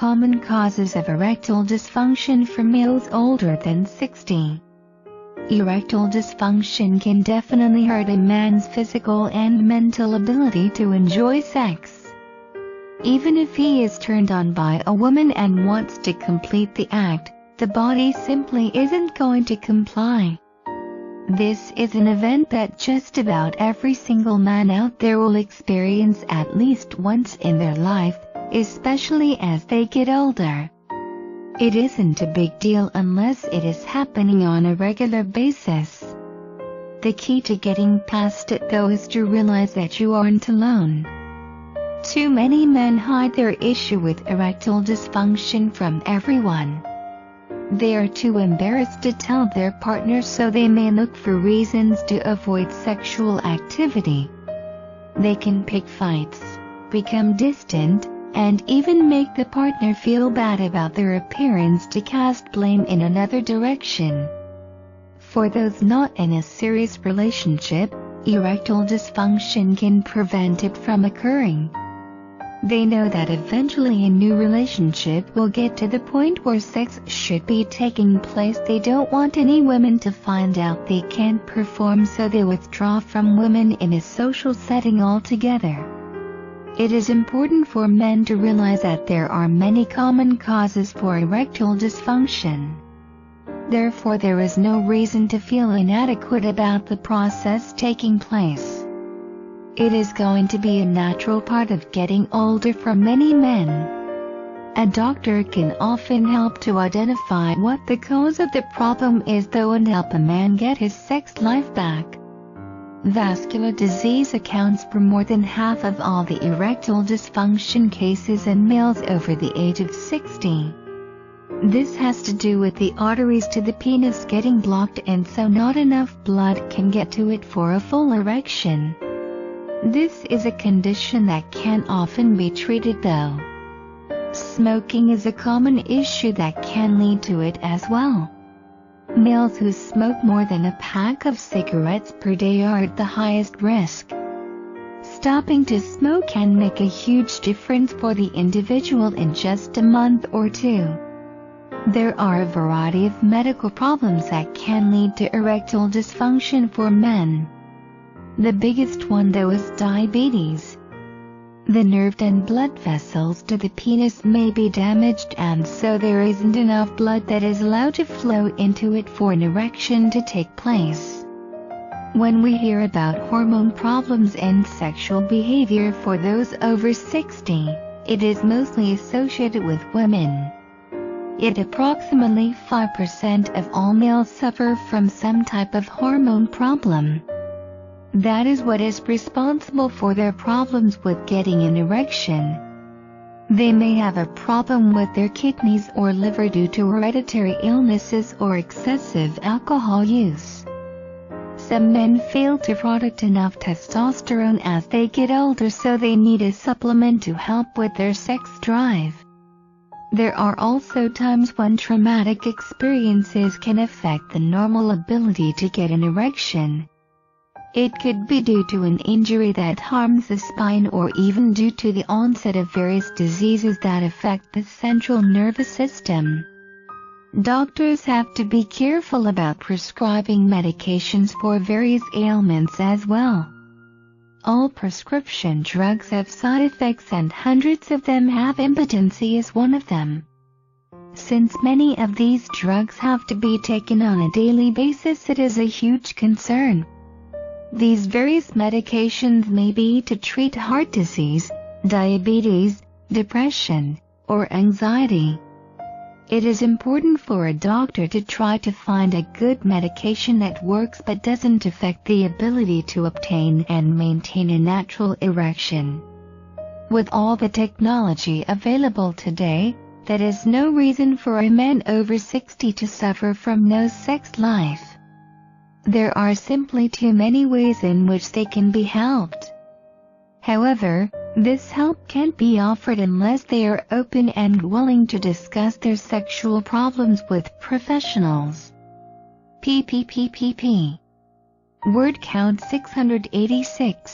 common causes of erectile dysfunction for males older than 60. Erectile dysfunction can definitely hurt a man's physical and mental ability to enjoy sex. Even if he is turned on by a woman and wants to complete the act, the body simply isn't going to comply. This is an event that just about every single man out there will experience at least once in their life, especially as they get older. It isn't a big deal unless it is happening on a regular basis. The key to getting past it though is to realize that you aren't alone. Too many men hide their issue with erectile dysfunction from everyone. They are too embarrassed to tell their partner, so they may look for reasons to avoid sexual activity. They can pick fights, become distant, and even make the partner feel bad about their appearance to cast blame in another direction. For those not in a serious relationship, erectile dysfunction can prevent it from occurring. They know that eventually a new relationship will get to the point where sex should be taking place. They don't want any women to find out they can't perform, so they withdraw from women in a social setting altogether. It is important for men to realize that there are many common causes for erectile dysfunction. Therefore, there is no reason to feel inadequate about the process taking place. It is going to be a natural part of getting older for many men. A doctor can often help to identify what the cause of the problem is though, and help a man get his sex life back. Vascular disease accounts for more than half of all the erectile dysfunction cases in males over the age of 60. This has to do with the arteries to the penis getting blocked, and so not enough blood can get to it for a full erection. This is a condition that can often be treated though. Smoking is a common issue that can lead to it as well. Males who smoke more than a pack of cigarettes per day are at the highest risk. Stopping to smoke can make a huge difference for the individual in just a month or two. There are a variety of medical problems that can lead to erectile dysfunction for men. The biggest one though is diabetes. The nerve and blood vessels to the penis may be damaged, and so there isn't enough blood that is allowed to flow into it for an erection to take place. When we hear about hormone problems and sexual behavior for those over 60, it is mostly associated with women. Yet approximately 5% of all males suffer from some type of hormone problem. That is what is responsible for their problems with getting an erection. They may have a problem with their kidneys or liver due to hereditary illnesses or excessive alcohol use. Some men fail to produce enough testosterone as they get older, so they need a supplement to help with their sex drive. There are also times when traumatic experiences can affect the normal ability to get an erection. It could be due to an injury that harms the spine, or even due to the onset of various diseases that affect the central nervous system. Doctors have to be careful about prescribing medications for various ailments as well. All prescription drugs have side effects, and hundreds of them have impotency as one of them. Since many of these drugs have to be taken on a daily basis, it is a huge concern. These various medications may be to treat heart disease, diabetes, depression, or anxiety. It is important for a doctor to try to find a good medication that works but doesn't affect the ability to obtain and maintain a natural erection. With all the technology available today, that is no reason for a man over 60 to suffer from no sex life. There are simply too many ways in which they can be helped. However, this help can't be offered unless they are open and willing to discuss their sexual problems with professionals. PPPPP. Word count 686.